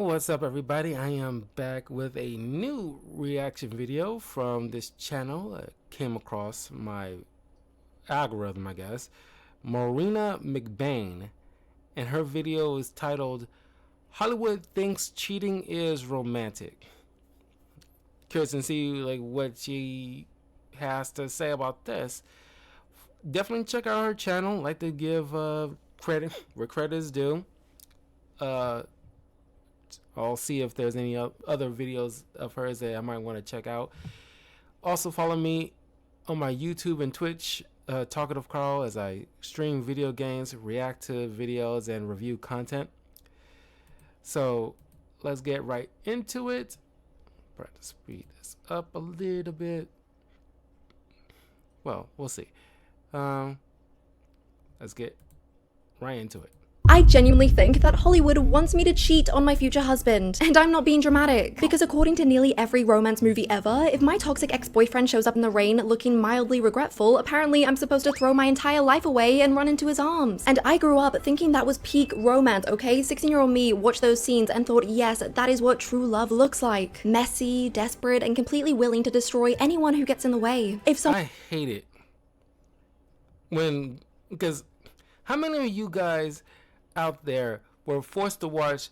What's up, everybody? I am back with a new reaction video from this channel. I came across my algorithm, I guess. Marina McBain, and her video is titled "Hollywood Thinks Cheating is Romantic." Curious to see what she has to say about this. Definitely check out her channel. Like to give credit where credit is due. I'll see if there's any other videos of hers that I might want to check out. Also follow me on my YouTube and Twitch, Talkative Carl, as I stream video games, react to videos, and review content. So let's get right into it. Try to speed this up a little bit. Well, we'll see. Let's get right into it. I genuinely think that Hollywood wants me to cheat on my future husband. And I'm not being dramatic. Because according to nearly every romance movie ever, if my toxic ex-boyfriend shows up in the rain looking mildly regretful, apparently I'm supposed to throw my entire life away and run into his arms. And I grew up thinking that was peak romance, okay? 16-year-old me watched those scenes and thought, yes, that is what true love looks like. Messy, desperate, and completely willing to destroy anyone who gets in the way. I hate it. Because how many of you guys out there were forced to watch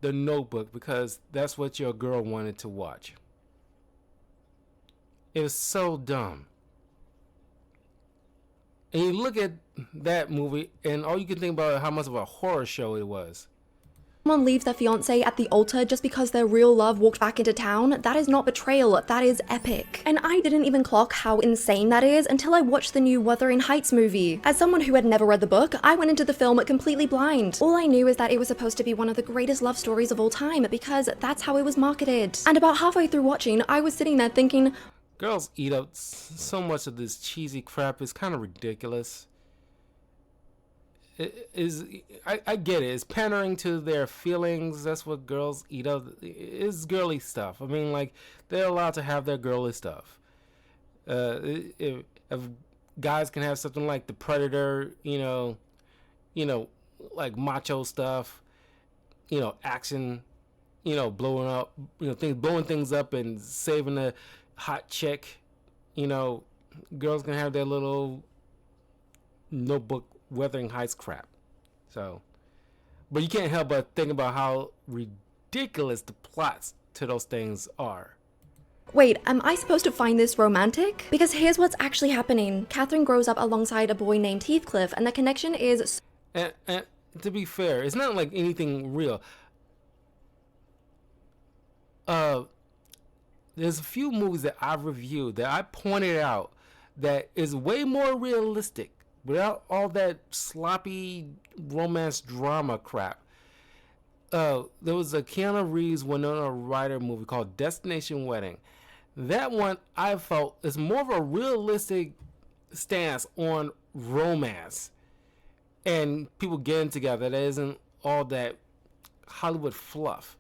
The Notebook because that's what your girl wanted to watch? It was so dumb. And you look at that movie and all you can think about is how much of a horror show it was. Someone leaves their fiance at the altar just because their real love walked back into town. That is not betrayal, that is epic. And I didn't even clock how insane that is until I watched the new Wuthering Heights movie. As someone who had never read the book, I went into the film completely blind. All I knew is that it was supposed to be one of the greatest love stories of all time because that's how it was marketed. And about halfway through watching, I was sitting there thinking, girls eat up so much of this cheesy crap, it's kind of ridiculous. I get it. It's pandering to their feelings. That's what girls eat up. It's girly stuff. I mean, they're allowed to have their girly stuff. If guys can have something like The Predator, like macho stuff, action, blowing up, blowing things up and saving a hot chick, girls can have their little Notebook, Wuthering Heights crap. So, but you can't help but think about how ridiculous the plots to those things are. Wait, am I supposed to find this romantic? Because here's what's actually happening. Catherine grows up alongside a boy named Heathcliff, and the connection is... And to be fair, it's not like anything real. There's a few movies that I've reviewed that I pointed out that is way more realistic, without all that sloppy romance drama crap. There was a Keanu Reeves Winona Ryder movie called Destination Wedding. That one I felt is more of a realistic stance on romance and people getting together. That isn't all that Hollywood fluff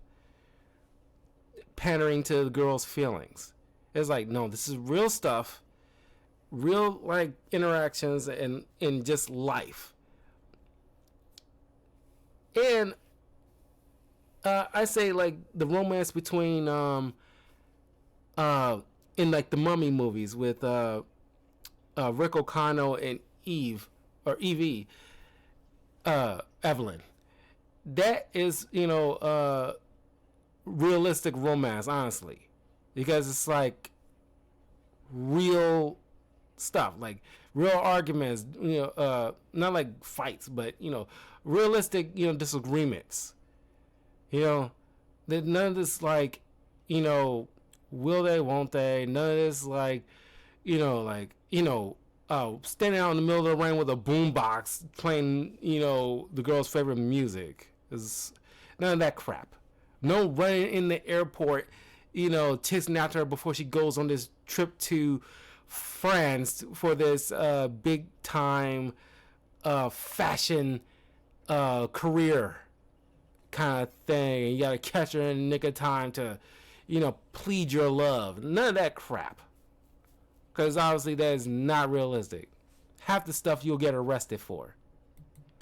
pandering to the girl's feelings. It's like, no, this is real stuff. Real interactions and in just life. And I say the romance between in the Mummy movies with Rick O'Connell and Evie Evelyn. That is realistic romance, honestly, because it's real stuff, real arguments, not like fights, but realistic, disagreements. None of this will they, won't they? None of this standing out in the middle of the rain with a boombox playing, the girl's favorite music. Is none of that crap. No running in the airport, chasing after her before she goes on this trip to France for this big time fashion career kind of thing. You gotta catch her in the nick of time to plead your love. None of that crap, because obviously that is not realistic. Half the stuff you'll get arrested for.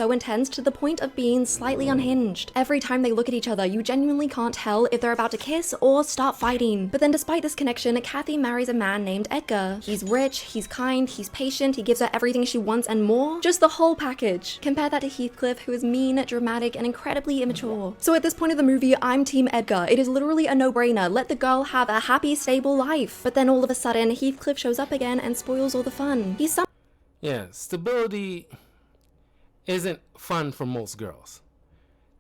so intense to the point of being slightly unhinged. Every time they look at each other, you genuinely can't tell if they're about to kiss or start fighting. But then despite this connection, Kathy marries a man named Edgar. He's rich, he's kind, he's patient, he gives her everything she wants and more. Just the whole package. Compare that to Heathcliff, who is mean, dramatic, and incredibly immature. So at this point of the movie, I'm Team Edgar. It is literally a no-brainer. Let the girl have a happy, stable life. But then all of a sudden, Heathcliff shows up again and spoils all the fun. Yeah, stability isn't fun for most girls.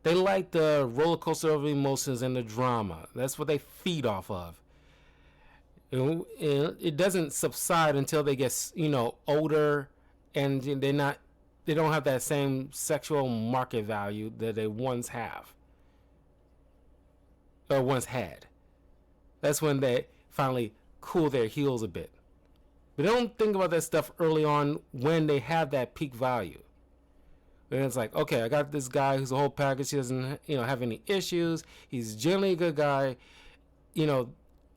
They like the roller coaster of emotions and the drama. That's what they feed off of. It doesn't subside until they get, older, and they don't have that same sexual market value that they once have or once had. That's when they finally cool their heels a bit. But they don't think about that stuff early on when they have that peak value. And it's like, okay, I got this guy who's a whole package. He doesn't, have any issues. He's generally a good guy.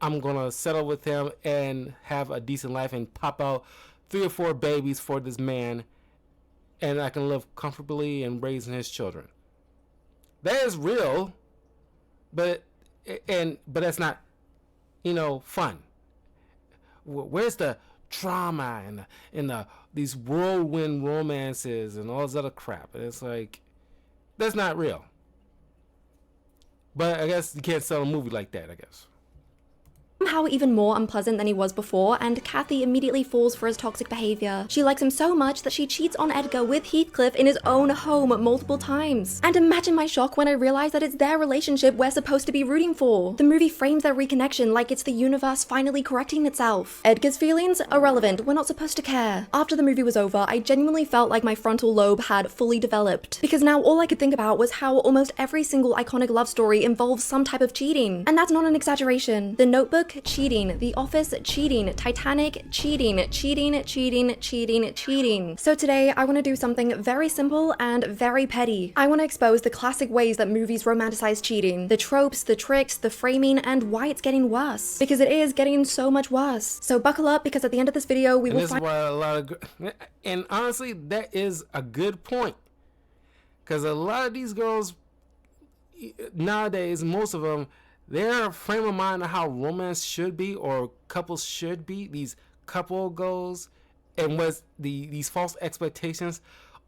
I'm gonna settle with him and have a decent life and pop out 3 or 4 babies for this man, and I can live comfortably and raising his children. That is real, but that's not, fun. Where's the drama and these whirlwind romances and all this other crap? And it's like, that's not real. But I guess you can't sell a movie like that, I guess. Somehow even more unpleasant than he was before, and Kathy immediately falls for his toxic behavior. She likes him so much that she cheats on Edgar with Heathcliff in his own home multiple times. And imagine my shock when I realized that it's their relationship we're supposed to be rooting for. The movie frames their reconnection like it's the universe finally correcting itself. Edgar's feelings? Irrelevant. We're not supposed to care. After the movie was over, I genuinely felt like my frontal lobe had fully developed, because now all I could think about was how almost every single iconic love story involves some type of cheating. And that's not an exaggeration. The Notebook, cheating. The Office, cheating. Titanic, cheating. So today, I want to do something very simple and very petty. I want to expose the classic ways that movies romanticize cheating. The tropes, the tricks, the framing, and why it's getting worse. Because it is getting so much worse. So buckle up, because at the end of this video, we will find... And honestly, that is a good point. Because a lot of these girls, nowadays, most of them, their frame of mind of how romance should be or couples should be, these couple goals and these false expectations,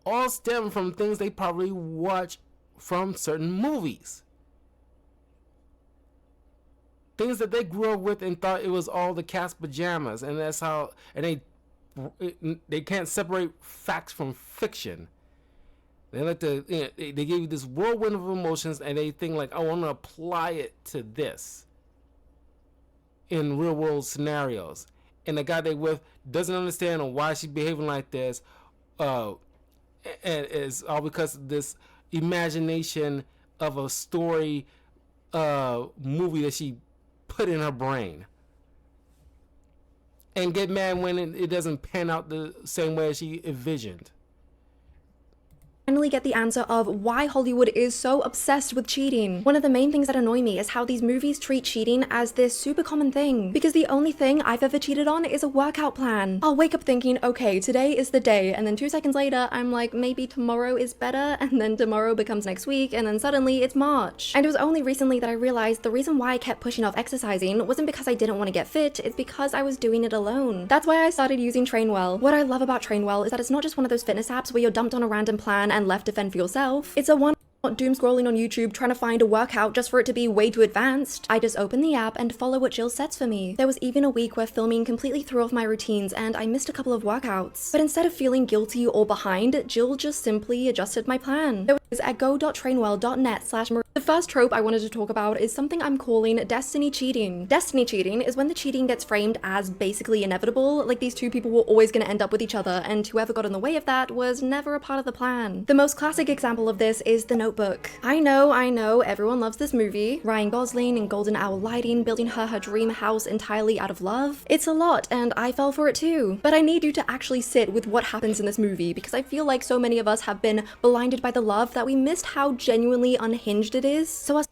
all stem from things they probably watch from certain movies. Things that they grew up with and thought it was all the cat's pajamas, and that's how, and they can't separate facts from fiction. They like to, they give you this whirlwind of emotions, and they think like, I want to apply it to this in real world scenarios. And the guy they with doesn't understand why she's behaving like this, and it's all because of this imagination of a story movie that she put in her brain. And get mad when it doesn't pan out the same way as she envisioned. Finally get the answer of why Hollywood is so obsessed with cheating. One of the main things that annoy me is how these movies treat cheating as this super common thing, because the only thing I've ever cheated on is a workout plan. I'll wake up thinking, okay, today is the day, and then 2 seconds later I'm like, maybe tomorrow is better, and then tomorrow becomes next week, and then suddenly it's March. And it was only recently that I realized the reason why I kept pushing off exercising wasn't because I didn't want to get fit, it's because I was doing it alone. That's why I started using Trainwell. What I love about Trainwell is that it's not just one of those fitness apps where you're dumped on a random plan and left to fend for yourself. It's a one doom scrolling on YouTube trying to find a workout just for it to be way too advanced. I just open the app and follow what Jill sets for me. There was even a week where filming completely threw off my routines and I missed a couple of workouts. But instead of feeling guilty or behind, Jill just simply adjusted my plan. There was at go.trainwell.net/Marina. The first trope I wanted to talk about is something I'm calling destiny cheating. Destiny cheating is when the cheating gets framed as basically inevitable, like these two people were always going to end up with each other, and whoever got in the way of that was never a part of the plan. The most classic example of this is The Notebook. I know, everyone loves this movie. Ryan Gosling in golden hour lighting, building her dream house entirely out of love. It's a lot, and I fell for it too. But I need you to actually sit with what happens in this movie, because I feel like so many of us have been blinded by the love that we missed how genuinely unhinged it is. So us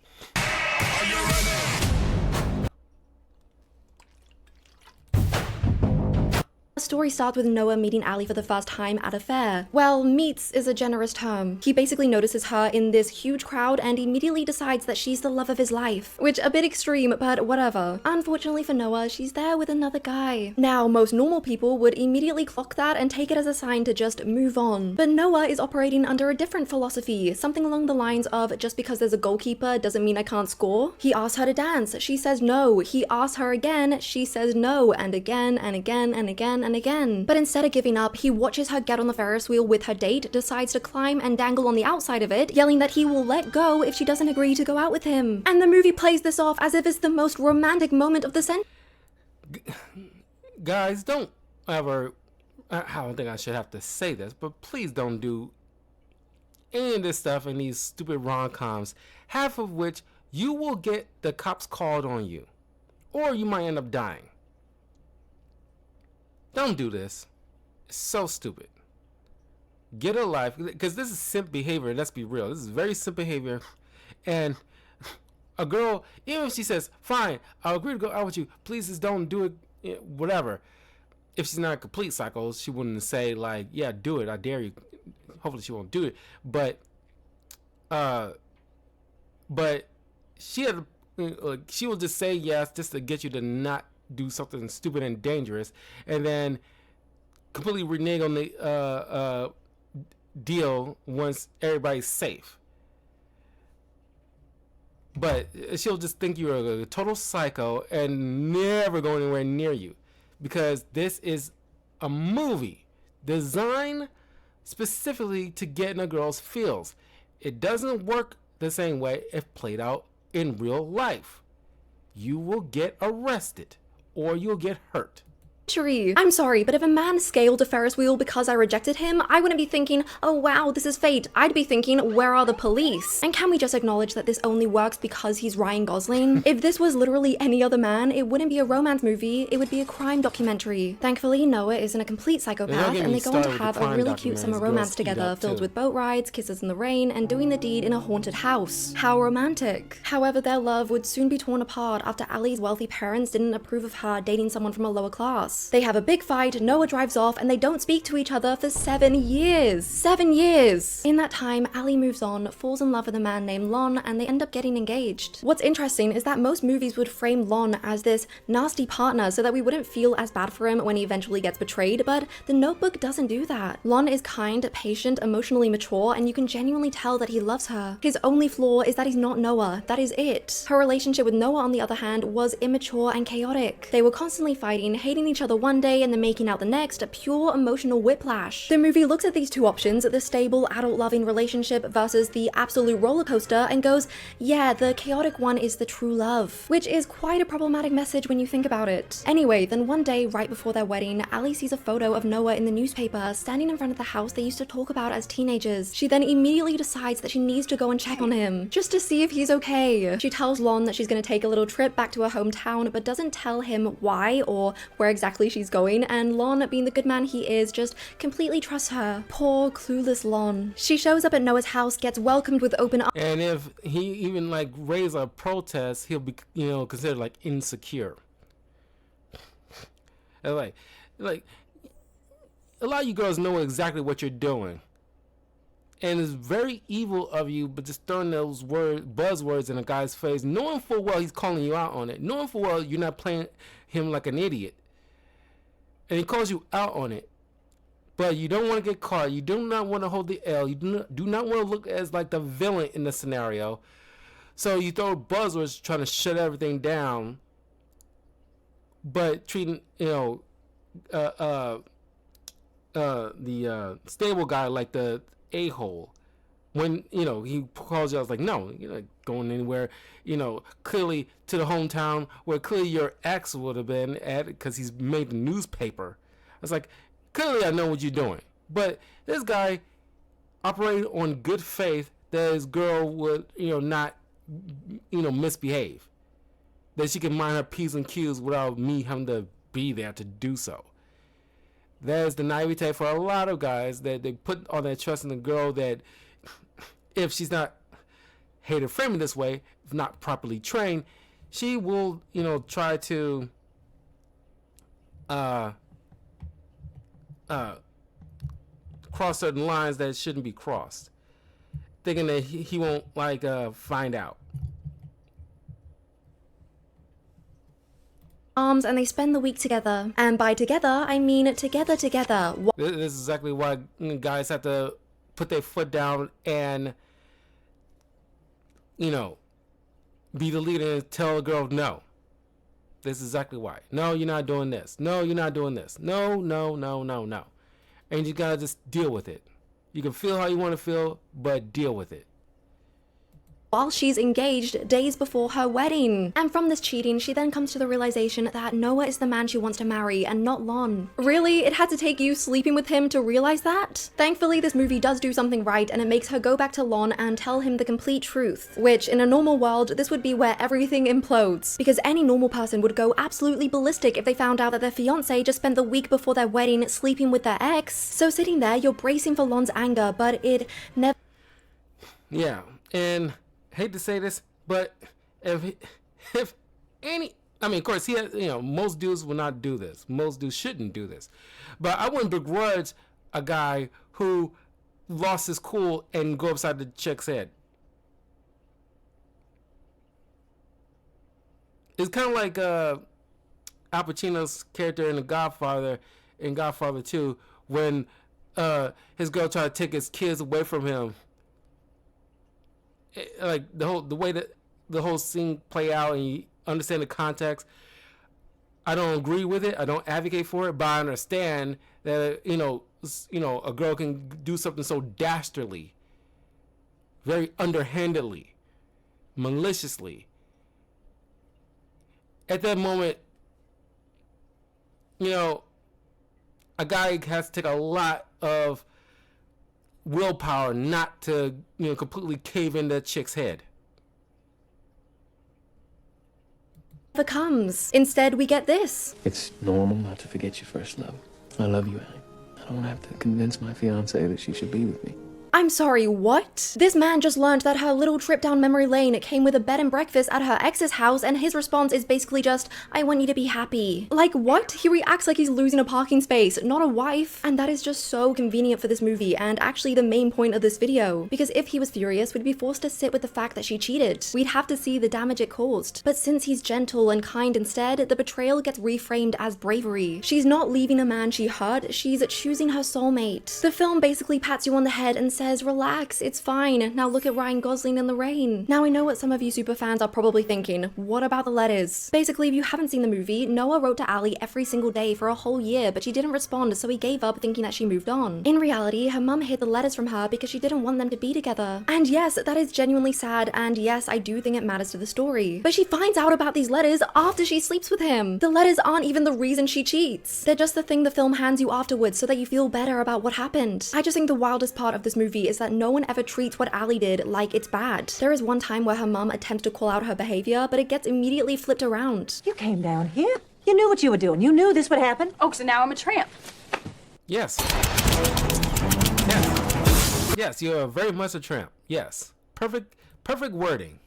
story starts with Noah meeting Ali for the first time at a fair. Well, meets is a generous term. He basically notices her in this huge crowd and immediately decides that she's the love of his life, which a bit extreme, but whatever. Unfortunately for Noah, she's there with another guy. Now, most normal people would immediately clock that and take it as a sign to just move on. But Noah is operating under a different philosophy, something along the lines of just because there's a goalkeeper doesn't mean I can't score. He asks her to dance, she says no. He asks her again, she says no, and again and again and again and again. But instead of giving up, he watches her get on the Ferris wheel with her date, decides to climb and dangle on the outside of it, yelling that he will let go if she doesn't agree to go out with him. And the movie plays this off as if it's the most romantic moment of the century. Guys, don't ever, I don't think I should have to say this, but please don't do any of this stuff in these stupid rom-coms, half of which you will get the cops called on you, or you might end up dying. Don't do this. It's so stupid. Get a life, because this is simp behavior. Let's be real. This is very simp behavior. And a girl, even if she says, fine, I'll agree to go out with you, please just don't do it, whatever. If she's not a complete psycho, she wouldn't say like, yeah, do it, I dare you. Hopefully she won't do it. But she will just say yes just to get you to not do something stupid and dangerous, and then completely renege on the deal once everybody's safe. But she'll just think you're a total psycho and never go anywhere near you, because this is a movie designed specifically to get in a girl's feels. It doesn't work the same way if played out in real life. You will get arrested or you'll get hurt. I'm sorry, but if a man scaled a Ferris wheel because I rejected him, I wouldn't be thinking, oh wow, this is fate. I'd be thinking, where are the police? And can we just acknowledge that this only works because he's Ryan Gosling? If this was literally any other man, it wouldn't be a romance movie, it would be a crime documentary. Thankfully, Noah isn't a complete psychopath, and they go on to have a really cute summer romance together, filled with boat rides, kisses in the rain, and doing the deed in a haunted house. How romantic. However, their love would soon be torn apart after Ali's wealthy parents didn't approve of her dating someone from a lower class. They have a big fight, Noah drives off, and they don't speak to each other for 7 years. 7 years! In that time, Ali moves on, falls in love with a man named Lon, and they end up getting engaged. What's interesting is that most movies would frame Lon as this nasty partner so that we wouldn't feel as bad for him when he eventually gets betrayed, but The Notebook doesn't do that. Lon is kind, patient, emotionally mature, and you can genuinely tell that he loves her. His only flaw is that he's not Noah. That is it. Her relationship with Noah, on the other hand, was immature and chaotic. They were constantly fighting, hating each other one day and then making out the next, a pure emotional whiplash. The movie looks at these two options, the stable, adult-loving relationship versus the absolute roller coaster, and goes, yeah, the chaotic one is the true love. Which is quite a problematic message when you think about it. Anyway, then one day, right before their wedding, Ali sees a photo of Noah in the newspaper, standing in front of the house they used to talk about as teenagers. She then immediately decides that she needs to go and check on him, just to see if he's okay. She tells Lon that she's gonna take a little trip back to her hometown, but doesn't tell him why or where exactly she's going, and Lon, being the good man he is, just completely trusts her. Poor, clueless Lon. She shows up at Noah's house, gets welcomed with open arms. And if he even like raise a protest, he'll be, considered like insecure. And like a lot of you girls know exactly what you're doing. And it's very evil of you, but just throwing those buzzwords in a guy's face, knowing full well he's calling you out on it, knowing full well you're not playing him like an idiot. And he calls you out on it, but you don't want to get caught. You do not want to hold the L. You do not want to look as like the villain in the scenario. So you throw buzzwords trying to shut everything down, but treating the stable guy like the a-hole. When he calls you, I was like, no, you're not going anywhere. Clearly to the hometown where clearly your ex would have been at, because he's made the newspaper. I was like, clearly I know what you're doing. But this guy operated on good faith that his girl would, not, misbehave. That she can mind her P's and Q's without me having to be there to do so. That is the naivete for a lot of guys, that they put all their trust in the girl, that if she's not hater-friendly this way, if not properly trained, she will, try to cross certain lines that shouldn't be crossed, thinking that he won't like find out. Arms and they spend the week together. And by together, I mean together. This is exactly why guys have to put their foot down and, you know, be the leader and tell a girl no. This is exactly why. No, you're not doing this. No, you're not doing this. No. And you gotta just deal with it. You can feel how you want to feel, but deal with it. While she's engaged days before her wedding. And from this cheating, she then comes to the realization that Noah is the man she wants to marry and not Lon. Really? It had to take you sleeping with him to realize that? Thankfully, this movie does do something right and it makes her go back to Lon and tell him the complete truth, which in a normal world, this would be where everything implodes. Because any normal person would go absolutely ballistic if they found out that their fiance just spent the week before their wedding sleeping with their ex. So sitting there, you're bracing for Lon's anger, but it never... Yeah, and... hate to say this, but if any, I mean, of course, he has, you know, most dudes will not do this. Most dudes shouldn't do this. But I wouldn't begrudge a guy who lost his cool and go upside the chick's head. It's kind of like Al Pacino's character in The Godfather, in Godfather 2, when his girl tried to take his kids away from him. Like the way that the whole scene play out and you understand the context, I don't agree with it. I don't advocate for it, but I understand that you know a girl can do something so dastardly, very underhandedly, maliciously. At that moment, you know, a guy has to take a lot of willpower not to, you know, completely cave in that chick's head. Comes. Instead, we get this. It's normal not to forget your first love. I love you, Allie. I don't have to convince my fiancée that she should be with me. I'm sorry, what? This man just learned that her little trip down memory lane came with a bed and breakfast at her ex's house, and his response is basically just, I want you to be happy. Like, what? He reacts like he's losing a parking space, not a wife. And that is just so convenient for this movie, and actually the main point of this video. Because if he was furious, we'd be forced to sit with the fact that she cheated. We'd have to see the damage it caused. But since he's gentle and kind instead, the betrayal gets reframed as bravery. She's not leaving a man she hurt, she's choosing her soulmate. The film basically pats you on the head and says, relax, it's fine. Now look at Ryan Gosling in the rain. Now I know what some of you superfans are probably thinking. What about the letters? Basically, if you haven't seen the movie, Noah wrote to Allie every single day for a whole year, but she didn't respond, so he gave up thinking that she moved on. In reality, her mum hid the letters from her because she didn't want them to be together. And yes, that is genuinely sad, and yes, I do think it matters to the story. But she finds out about these letters after she sleeps with him. The letters aren't even the reason she cheats. They're just the thing the film hands you afterwards so that you feel better about what happened. I just think the wildest part of this movie is that no one ever treats what Allie did like it's bad. There is one time where her mum attempts to call out her behavior, but it gets immediately flipped around. You came down here. You knew what you were doing. You knew this would happen. Oh, so now I'm a tramp. Yes. Yes, you're very much a tramp. Yes. Perfect wording.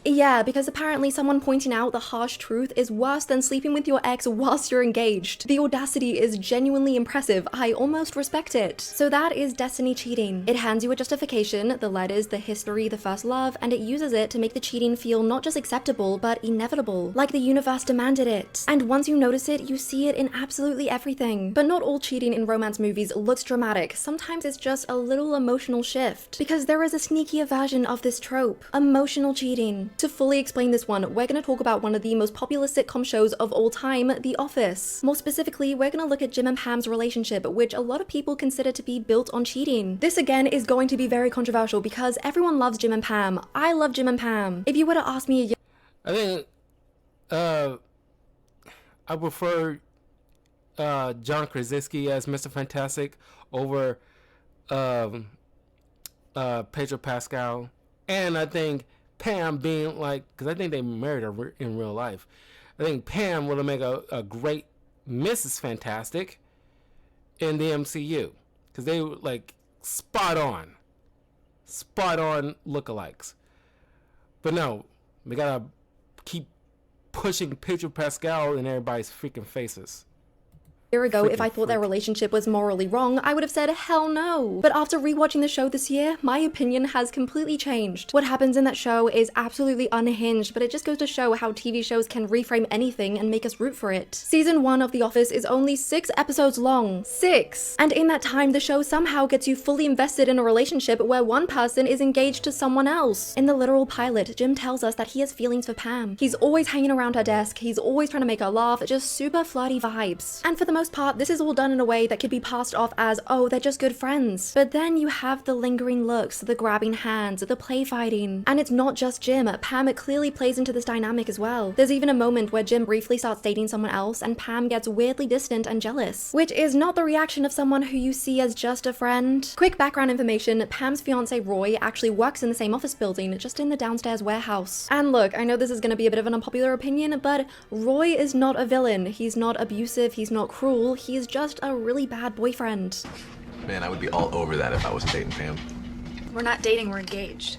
Yeah, because apparently someone pointing out the harsh truth is worse than sleeping with your ex whilst you're engaged. The audacity is genuinely impressive. I almost respect it. So that is destiny cheating. It hands you a justification, the letters, the history, the first love, and it uses it to make the cheating feel not just acceptable, but inevitable. Like the universe demanded it. And once you notice it, you see it in absolutely everything. But not all cheating in romance movies looks dramatic. Sometimes it's just a little emotional shift. Because there is a sneakier version of this trope. Emotional cheating. To fully explain this one, we're going to talk about one of the most popular sitcom shows of all time, The Office. More specifically, we're going to look at Jim and Pam's relationship, which a lot of people consider to be built on cheating. This again is going to be very controversial because everyone loves Jim and Pam. I love Jim and Pam. If you were to ask me a year, I think I prefer John Krasinski as Mr. Fantastic over Pedro Pascal, and I think Pam being like, because I think they married her in real life. I think Pam would have made a great Mrs. Fantastic in the MCU, because they were like spot on lookalikes. But no, we gotta keep pushing Pedro Pascal in everybody's freaking faces. year ago, if I thought their relationship was morally wrong, I would have said hell no. But after rewatching the show this year, my opinion has completely changed. What happens in that show is absolutely unhinged, but it just goes to show how TV shows can reframe anything and make us root for it. Season 1 of The Office is only 6 episodes long. 6! And in that time, the show somehow gets you fully invested in a relationship where one person is engaged to someone else. In the literal pilot, Jim tells us that he has feelings for Pam. He's always hanging around her desk, he's always trying to make her laugh, just super flirty vibes. And for the most part, this is all done in a way that could be passed off as, oh, they're just good friends. But then you have the lingering looks, the grabbing hands, the play fighting. And it's not just Jim, Pam clearly plays into this dynamic as well. There's even a moment where Jim briefly starts dating someone else and Pam gets weirdly distant and jealous, which is not the reaction of someone who you see as just a friend. Quick background information, Pam's fiance Roy actually works in the same office building, just in the downstairs warehouse. And look, I know this is going to be a bit of an unpopular opinion, but Roy is not a villain. He's not abusive, he's not cruel, he's just a really bad boyfriend. Man, I would be all over that if I wasn't dating Pam. We're not dating, we're engaged.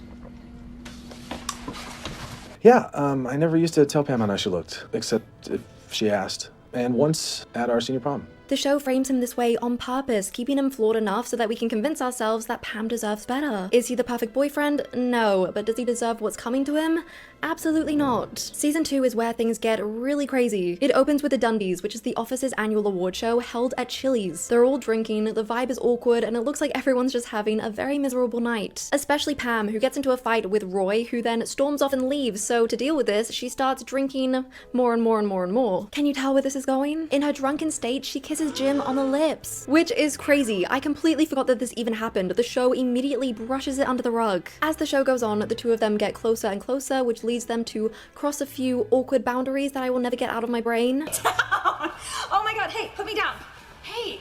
Yeah, I never used to tell Pam how nice she looked, except if she asked. And once at our senior prom. The show frames him this way on purpose, keeping him flawed enough so that we can convince ourselves that Pam deserves better. Is he the perfect boyfriend? No. But does he deserve what's coming to him? Absolutely not. Season 2 is where things get really crazy. It opens with the Dundies, which is the Office's annual award show held at Chili's. They're all drinking, the vibe is awkward, and it looks like everyone's just having a very miserable night. Especially Pam, who gets into a fight with Roy, who then storms off and leaves, so to deal with this, she starts drinking more and more and more and more. Can you tell where this is going? In her drunken state, she kisses Jim on the lips, which is crazy. I completely forgot that this even happened. The show immediately brushes it under the rug. As the show goes on, the two of them get closer and closer, which leads them to cross a few awkward boundaries that I will never get out of my brain. Oh my god, hey, put me down. Hey!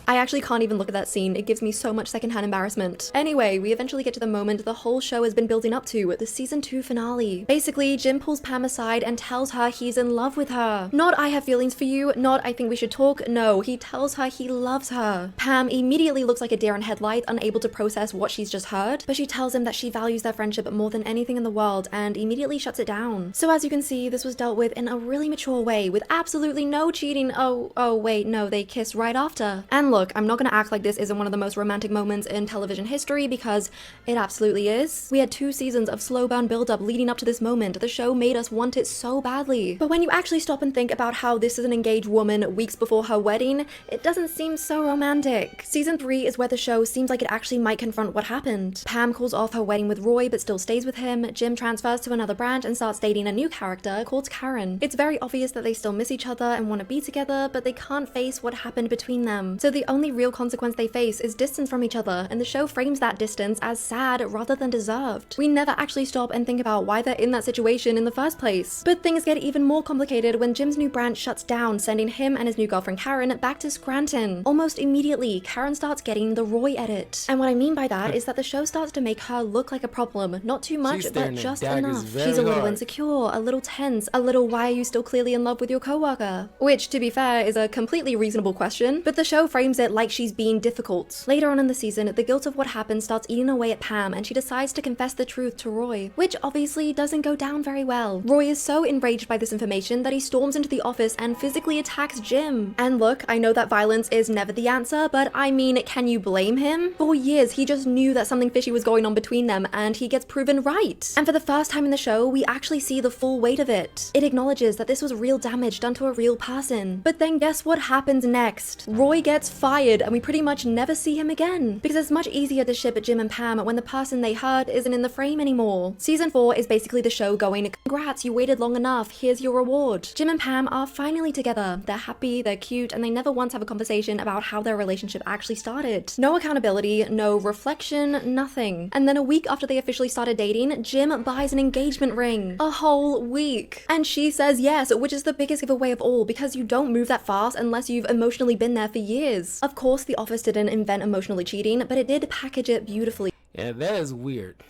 I actually can't even look at that scene, it gives me so much secondhand embarrassment. Anyway, we eventually get to the moment the whole show has been building up to, the season 2 finale. Basically, Jim pulls Pam aside and tells her he's in love with her. Not I have feelings for you, not I think we should talk, no, he tells her he loves her. Pam immediately looks like a deer in headlights, unable to process what she's just heard, but she tells him that she values their friendship more than anything in the world and immediately shuts it down. So as you can see, this was dealt with in a really mature way, with absolutely no cheating. Oh wait, no, they kiss right after. And look, I'm not gonna act like this isn't one of the most romantic moments in television history, because it absolutely is. We had 2 seasons of slow burn build-up leading up to this moment. The show made us want it so badly. But when you actually stop and think about how this is an engaged woman weeks before her wedding, it doesn't seem so romantic. Season 3 is where the show seems like it actually might confront what happened. Pam calls off her wedding with Roy but still stays with him. Jim transfers to another branch and starts dating a new character called Karen. It's very obvious that they still miss each other and want to be together, but they can't face what happened between them. So the only real consequence they face is distance from each other, and the show frames that distance as sad rather than deserved. We never actually stop and think about why they're in that situation in the first place. But things get even more complicated when Jim's new branch shuts down, sending him and his new girlfriend Karen back to Scranton. Almost immediately, Karen starts getting the Roy edit. And what I mean by that is that the show starts to make her look like a problem. Not too much, but just enough. She's a little insecure, a little tense, a little why are you still clearly in love with your coworker? Which, to be fair, is a completely reasonable question, but the show frames it like she's being difficult. Later on in the season, the guilt of what happened starts eating away at Pam, and she decides to confess the truth to Roy, which obviously doesn't go down very well. Roy is so enraged by this information that he storms into the office and physically attacks Jim. And look, I know that violence is never the answer, but I mean, can you blame him? For years, he just knew that something fishy was going on between them, and he gets proven right. And for the first time in the show, we actually see the full weight of it. It acknowledges that this was real damage done to a real person. But then guess what happens next? Roy gets fired, and we pretty much never see him again, because it's much easier to ship Jim and Pam when the person they hurt isn't in the frame anymore. Season 4 is basically the show going, congrats, you waited long enough, here's your reward. Jim and Pam are finally together. They're happy, they're cute, and they never once have a conversation about how their relationship actually started. No accountability, no reflection, nothing. And then a week after they officially started dating, Jim buys an engagement ring. A whole week. And she says yes, which is the biggest giveaway of all, because you don't move that fast unless you've emotionally been there for years. Of course, The Office didn't invent emotionally cheating, but it did package it beautifully. Yeah, that is weird.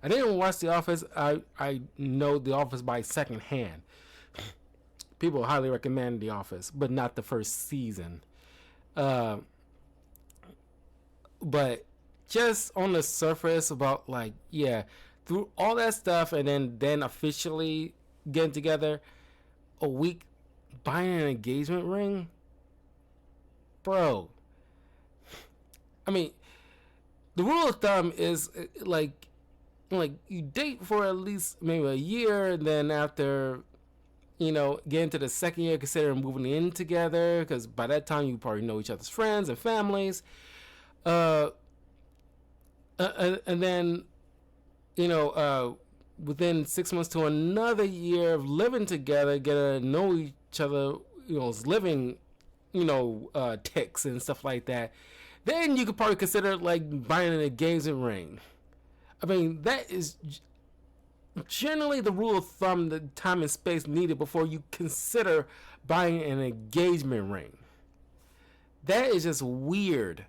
I didn't watch The Office. I know The Office by second hand. People highly recommend The Office, but not the first season. But just on the surface about, like, yeah, through all that stuff and then officially getting together a week buying an engagement ring? Bro. I mean, the rule of thumb is like you date for at least maybe a year, and then after, get into the second year, consider moving in together, because by that time you probably know each other's friends and families. And then, within 6 months to another year of living together, get to know each other, living, ticks and stuff like that. Then you could probably consider like buying an engagement ring. I mean, that is generally the rule of thumb, the time and space needed before you consider buying an engagement ring. That is just weird.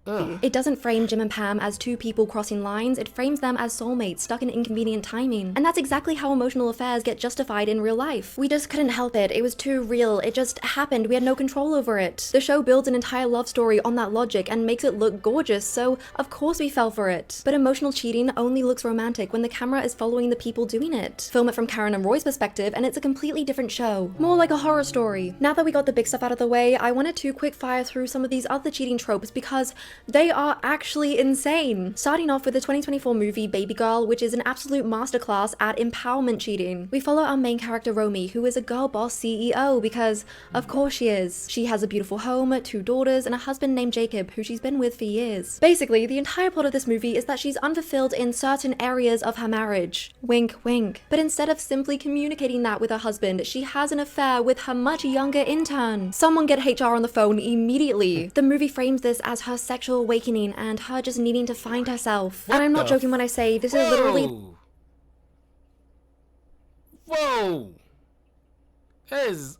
Ugh. It doesn't frame Jim and Pam as two people crossing lines, it frames them as soulmates stuck in inconvenient timing. And that's exactly how emotional affairs get justified in real life. We just couldn't help it. It was too real. It just happened. We had no control over it. The show builds an entire love story on that logic and makes it look gorgeous, so of course we fell for it. But emotional cheating only looks romantic when the camera is following the people doing it. Film it from Karen and Roy's perspective and it's a completely different show. More like a horror story. Now that we got the big stuff out of the way, I wanted to quick fire through some of these other cheating tropes because they are actually insane. Starting off with the 2024 movie Baby Girl, which is an absolute masterclass at empowerment cheating. We follow our main character Romy, who is a girl boss CEO because, of course she is. She has a beautiful home, 2 daughters, and a husband named Jacob, who she's been with for years. Basically, the entire plot of this movie is that she's unfulfilled in certain areas of her marriage. Wink, wink. But instead of simply communicating that with her husband, she has an affair with her much younger intern. Someone get HR on the phone immediately. The movie frames this as her sexual awakening and her just needing to find herself. And I'm not joking when I say this is literally... Whoa! That is...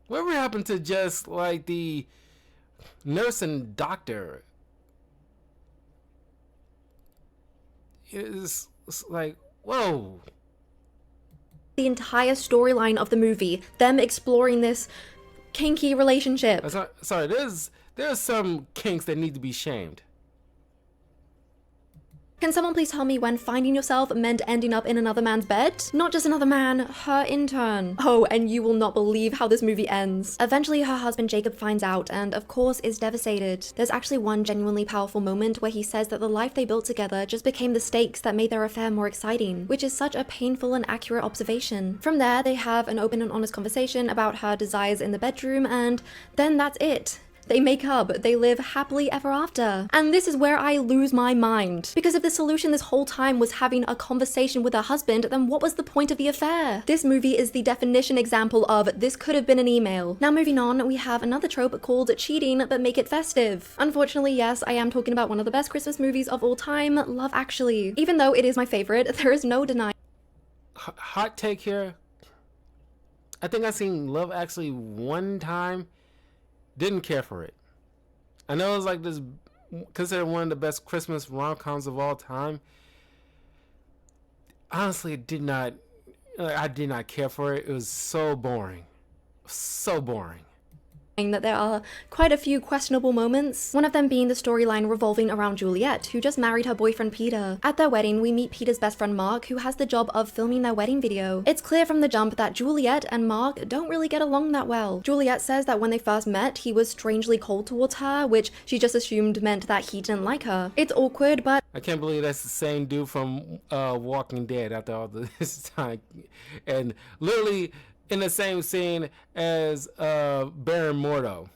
Whatever happened to just, like, the nurse and doctor? It's like, whoa. The entire storyline of the movie, them exploring this kinky relationship. Sorry, there's some kinks that need to be shamed. Can someone please tell me when finding yourself meant ending up in another man's bed? Not just another man, her intern. Oh, and you will not believe how this movie ends. Eventually her husband Jacob finds out and of course is devastated. There's actually one genuinely powerful moment where he says that the life they built together just became the stakes that made their affair more exciting, which is such a painful and accurate observation. From there, they have an open and honest conversation about her desires in the bedroom, and then that's it. They make up, they live happily ever after. And this is where I lose my mind. Because if the solution this whole time was having a conversation with her husband, then what was the point of the affair? This movie is the definition example of this could have been an email. Now moving on, we have another trope called cheating but make it festive. Unfortunately, yes, I am talking about one of the best Christmas movies of all time, Love Actually. Even though it is my favorite, there is no denying. Hot take here. I think I seen Love Actually one time. Didn't care for it. I know it's like this, considered one of the best Christmas rom-coms of all time. Honestly, I did not care for it. It was so boring. So boring. That there are quite a few questionable moments, one of them being the storyline revolving around Juliet, who just married her boyfriend Peter. At their wedding, we meet Peter's best friend Mark, who has the job of filming their wedding video. It's clear from the jump that Juliet and Mark don't really get along that well. Juliet says that when they first met, he was strangely cold towards her, which she just assumed meant that he didn't like her. It's awkward, but I can't believe that's the same dude from Walking Dead after all this time. And literally in the same scene as Baron Mordo.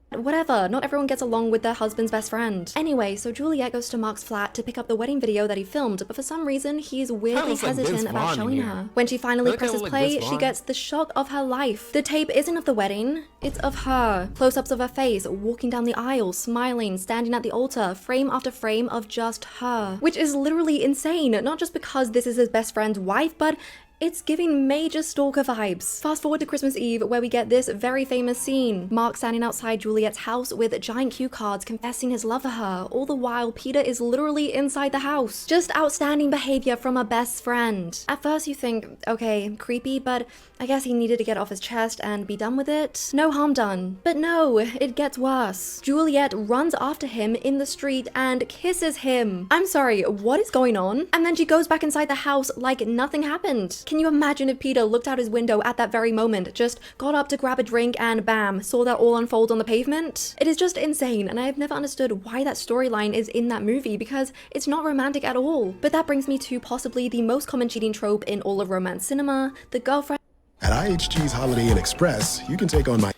Whatever, not everyone gets along with their husband's best friend. Anyway, so Juliet goes to Mark's flat to pick up the wedding video that he filmed, but for some reason, he's weirdly hesitant about showing her. When she finally presses play, she gets the shock of her life. The tape isn't of the wedding, it's of her. Close-ups of her face, walking down the aisle, smiling, standing at the altar, frame after frame of just her. Which is literally insane, not just because this is his best friend's wife, but It's giving major stalker vibes. Fast forward to Christmas Eve, where we get this very famous scene. Mark standing outside Juliet's house with giant cue cards confessing his love for her, all the while Peter is literally inside the house. Just outstanding behavior from a best friend. At first you think, okay, creepy, but I guess he needed to get off his chest and be done with it. No harm done. But no, it gets worse. Juliet runs after him in the street and kisses him. I'm sorry, what is going on? And then she goes back inside the house like nothing happened. Can you imagine if Peter looked out his window at that very moment, just got up to grab a drink and bam, saw that all unfold on the pavement? It is just insane, and I have never understood why that storyline is in that movie because it's not romantic at all. But that brings me to possibly the most common cheating trope in all of romance cinema, the girlfriend. At IHG's Holiday Inn Express, you can take on my...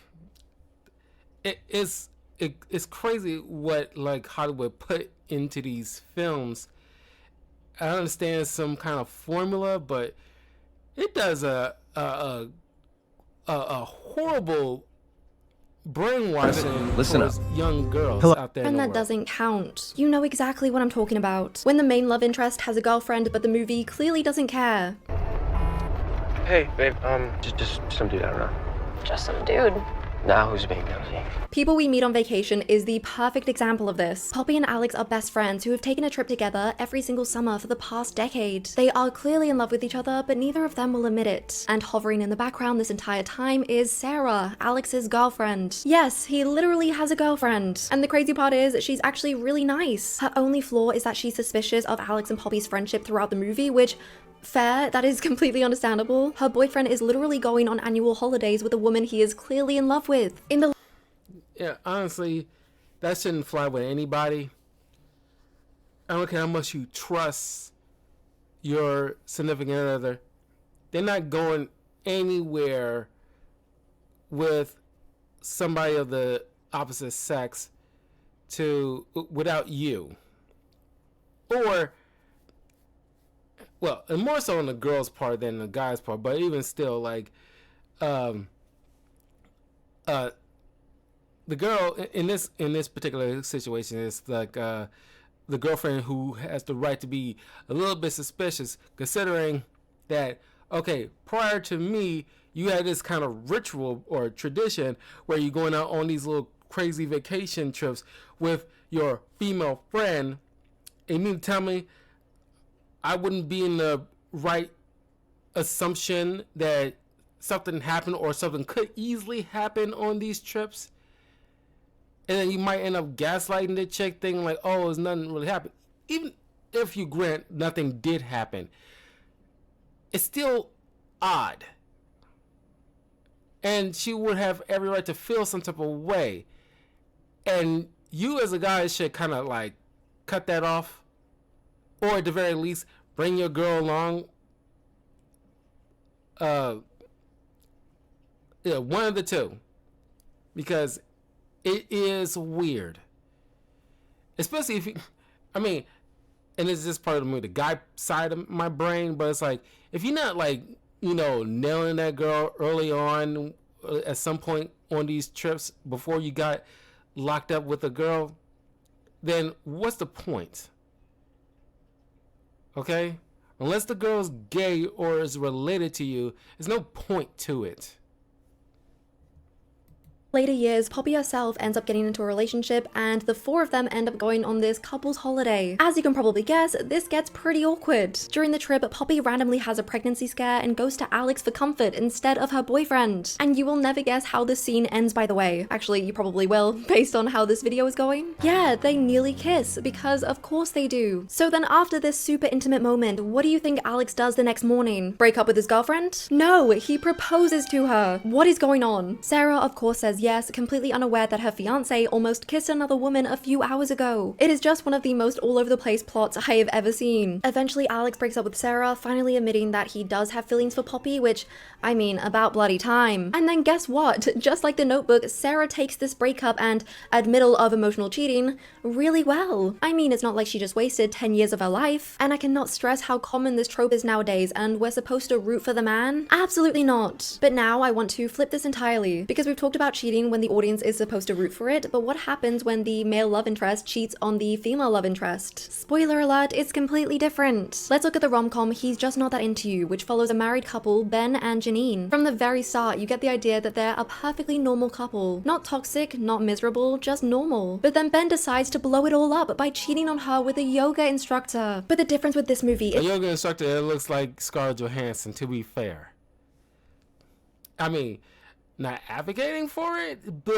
It's crazy what like Hollywood put into these films. I understand some kind of formula, but it does a horrible brainwashing Listen towards up. young girls out there. And that doesn't count. You know exactly what I'm talking about. When the main love interest has a girlfriend, but the movie clearly doesn't care. Hey, babe, just some dude, I don't know. Just some dude. Now who's being nosy? People We Meet on Vacation is the perfect example of this. Poppy and Alex are best friends who have taken a trip together every single summer for the past decade. They are clearly in love with each other, but neither of them will admit it. And hovering in the background this entire time is Sarah, Alex's girlfriend. Yes, he literally has a girlfriend. And the crazy part is, she's actually really nice. Her only flaw is that she's suspicious of Alex and Poppy's friendship throughout the movie, which fair, that is completely understandable. Her boyfriend is literally going on annual holidays with a woman he is clearly in love with. Yeah, honestly, that shouldn't fly with anybody. I don't care how much you trust your significant other. They're not going anywhere with somebody of the opposite sex without you. Or, well, and more so on the girl's part than the guy's part, but even still, like, the girl in this particular situation is like the girlfriend who has the right to be a little bit suspicious, considering that, okay, prior to me, you had this kind of ritual or tradition where you're going out on these little crazy vacation trips with your female friend, and you mean to tell me I wouldn't be in the right assumption that something happened or something could easily happen on these trips? And then you might end up gaslighting the chick, thinking like, oh, there's nothing really happened. Even if you grant nothing did happen, it's still odd. And she would have every right to feel some type of way. And you as a guy should kind of like cut that off. Or at the very least, bring your girl along. One of the two. Because it is weird. Especially if you, I mean, and it's just part of the guy side of my brain, but it's like, if you're not like, nailing that girl early on at some point on these trips before you got locked up with a girl, then what's the point? Okay? Unless the girl's gay or is related to you, there's no point to it. Later years, Poppy herself ends up getting into a relationship, and the four of them end up going on this couple's holiday. As you can probably guess, this gets pretty awkward. During the trip, Poppy randomly has a pregnancy scare and goes to Alex for comfort instead of her boyfriend. And you will never guess how this scene ends, by the way. Actually, you probably will, based on how this video is going. Yeah, they nearly kiss, because of course they do. So then after this super intimate moment, what do you think Alex does the next morning? Break up with his girlfriend? No, he proposes to her. What is going on? Sarah, of course, says yes, completely unaware that her fiance almost kissed another woman a few hours ago. It is just one of the most all over the place plots I have ever seen. Eventually, Alex breaks up with Sarah, finally admitting that he does have feelings for Poppy, which, I mean, about bloody time. And then guess what? Just like The Notebook, Sarah takes this breakup and admittal of emotional cheating really well. I mean, it's not like she just wasted 10 years of her life. And I cannot stress how common this trope is nowadays, and we're supposed to root for the man? Absolutely not. But now I want to flip this entirely, because we've talked about cheating cheating when the audience is supposed to root for it, but what happens when the male love interest cheats on the female love interest? Spoiler alert, it's completely different. Let's look at the rom-com He's Just Not That Into You, which follows a married couple, Ben and Janine. From the very start, you get the idea that they're a perfectly normal couple. Not toxic, not miserable, just normal. But then Ben decides to blow it all up by cheating on her with a yoga instructor. But the difference with this movie A is yoga instructor that looks like Scarlett Johansson, to be fair. I mean, not advocating for it, but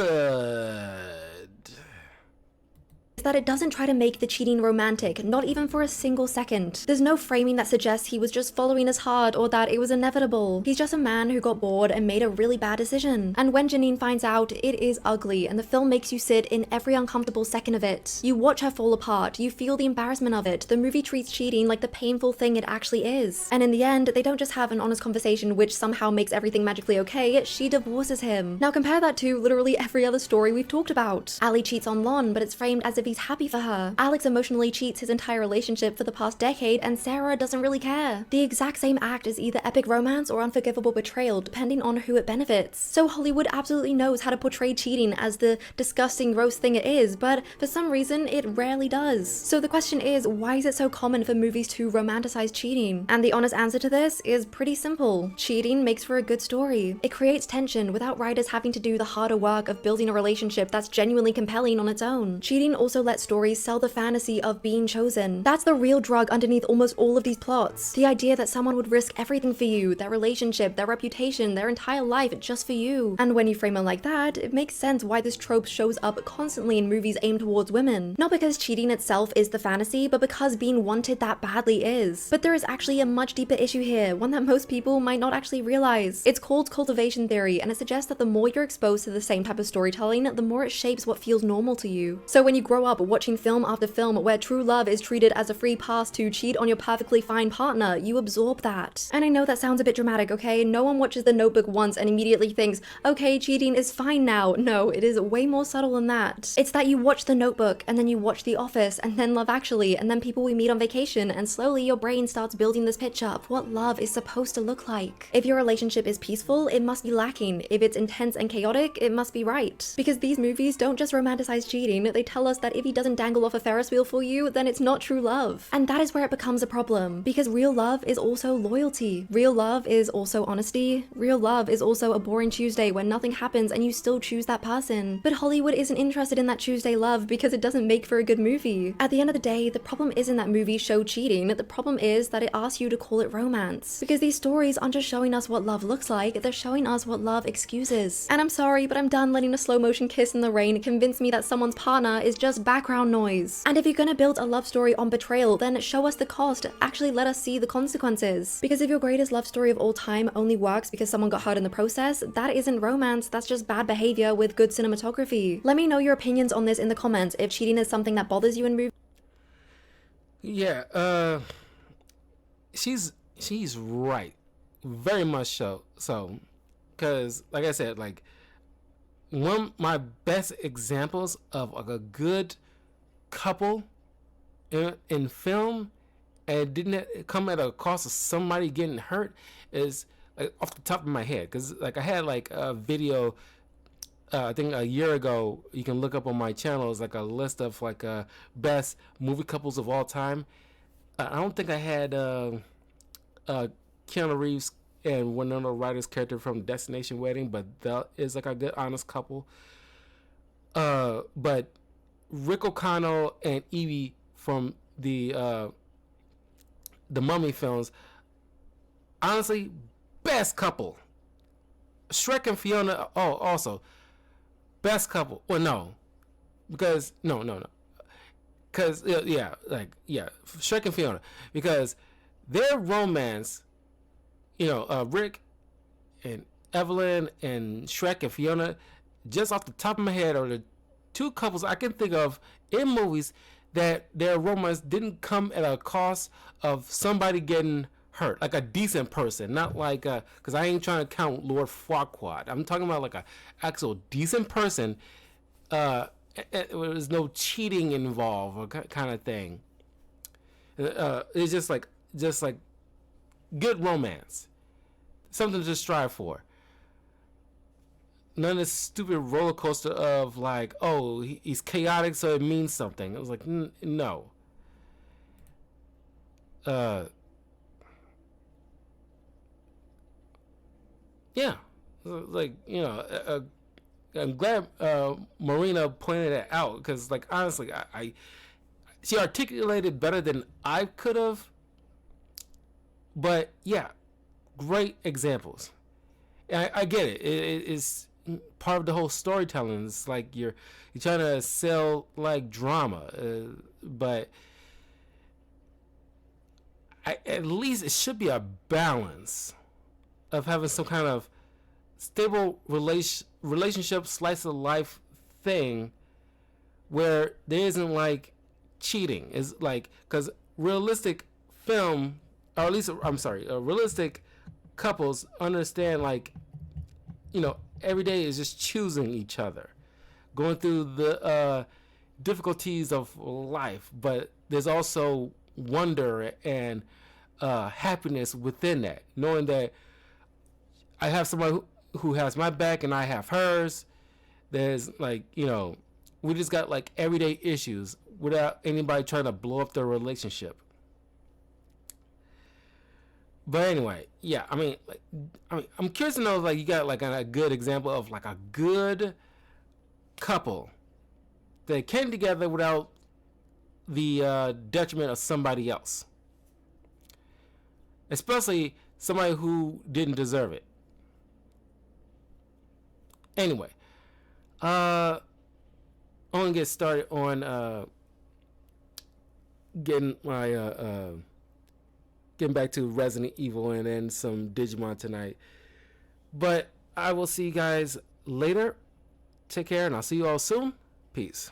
that it doesn't try to make the cheating romantic, not even for a single second. There's no framing that suggests he was just following his heart or that it was inevitable. He's just a man who got bored and made a really bad decision. And when Janine finds out, it is ugly, and the film makes you sit in every uncomfortable second of it. You watch her fall apart, you feel the embarrassment of it. The movie treats cheating like the painful thing it actually is. And in the end, they don't just have an honest conversation which somehow makes everything magically okay, she divorces him. Now compare that to literally every other story we've talked about. Ali cheats on Lon, but it's framed as if he's happy for her. Alex emotionally cheats his entire relationship for the past decade, and Sarah doesn't really care. The exact same act is either epic romance or unforgivable betrayal, depending on who it benefits. So Hollywood absolutely knows how to portray cheating as the disgusting, gross thing it is, but for some reason, it rarely does. So the question is, why is it so common for movies to romanticize cheating? And the honest answer to this is pretty simple. Cheating makes for a good story. It creates tension without writers having to do the harder work of building a relationship that's genuinely compelling on its own. Cheating also lets stories sell the fantasy of being chosen. That's the real drug underneath almost all of these plots. The idea that someone would risk everything for you, their relationship, their reputation, their entire life just for you. And when you frame it like that, it makes sense why this trope shows up constantly in movies aimed towards women. Not because cheating itself is the fantasy, but because being wanted that badly is. But there is actually a much deeper issue here, one that most people might not actually realize. It's called cultivation theory, and it suggests that the more you're exposed to the same type of storytelling, the more it shapes what feels normal to you. So when you grow up watching film after film where true love is treated as a free pass to cheat on your perfectly fine partner, you absorb that. And I know that sounds a bit dramatic, okay? No one watches The Notebook once and immediately thinks, okay, cheating is fine now. No, it is way more subtle than that. It's that you watch The Notebook, and then you watch The Office, and then Love Actually, and then People We Meet on Vacation, and slowly your brain starts building this picture of what love is supposed to look like. If your relationship is peaceful, it must be lacking. If it's intense and chaotic, it must be right. Because these movies don't just romanticize cheating, they tell us that if he doesn't dangle off a Ferris wheel for you, then it's not true love. And that is where it becomes a problem, because real love is also loyalty. Real love is also honesty. Real love is also a boring Tuesday when nothing happens and you still choose that person. But Hollywood isn't interested in that Tuesday love because it doesn't make for a good movie. At the end of the day, the problem isn't that movies show cheating, the problem is that it asks you to call it romance. Because these stories aren't just showing us what love looks like, they're showing us what love excuses. And I'm sorry, but I'm done letting a slow motion kiss in the rain convince me that someone's partner is just background noise. And if you're gonna build a love story on betrayal, then show us the cost. Actually let us see the consequences. Because if your greatest love story of all time only works because someone got hurt in the process, that isn't romance, that's just bad behavior with good cinematography. Let me know your opinions on this in the comments if cheating is something that bothers you in movies. yeah, she's right, very much so, because like I said, like one of my best examples of like a good couple in film and it didn't come at a cost of somebody getting hurt is like off the top of my head, because like I had like a video I think a year ago, you can look up on my channel, it's like a list of like best movie couples of all time. I don't think I had Keanu Reeves and Winona Ryder's character from Destination Wedding, but that is like a good honest couple. But Rick O'Connell and Evie from the Mummy films, honestly, best couple. Shrek and Fiona, also best couple. Well, no, because no, because Shrek and Fiona, because their romance, Rick and Evelyn and Shrek and Fiona, just off the top of my head, are the two couples I can think of in movies that their romance didn't come at a cost of somebody getting hurt, like a decent person, not like because I ain't trying to count Lord Farquaad. I'm talking about like a actual decent person. There was no cheating involved, or kind of thing. It's just like good romance, something to strive for. none of this stupid roller coaster of like, oh, he's chaotic, so it means something. I was like, no. Yeah, like, you know, I'm glad Marina pointed it out, because, like, honestly, she articulated better than I could have. But yeah, great examples. I get it. It's part of the whole storytelling. It's like you're trying to sell like drama, but at least it should be a balance of having some kind of stable relationship, slice of life thing where there isn't like cheating. Is like, because realistic film, or at least I'm sorry, realistic couples understand, like, you know, every day is just choosing each other, going through the difficulties of life, but there's also wonder and happiness within that, knowing that I have somebody who has my back and I have hers. There's like, you know, we just got like everyday issues without anybody trying to blow up their relationship. But anyway, yeah, I mean, I'm curious to know, like, you got like a good example of like a good couple that came together without the detriment of somebody else, especially somebody who didn't deserve it. Anyway, I want to get started on getting my getting back to Resident Evil and then some Digimon tonight. But I will see you guys later. Take care, and I'll see you all soon. Peace.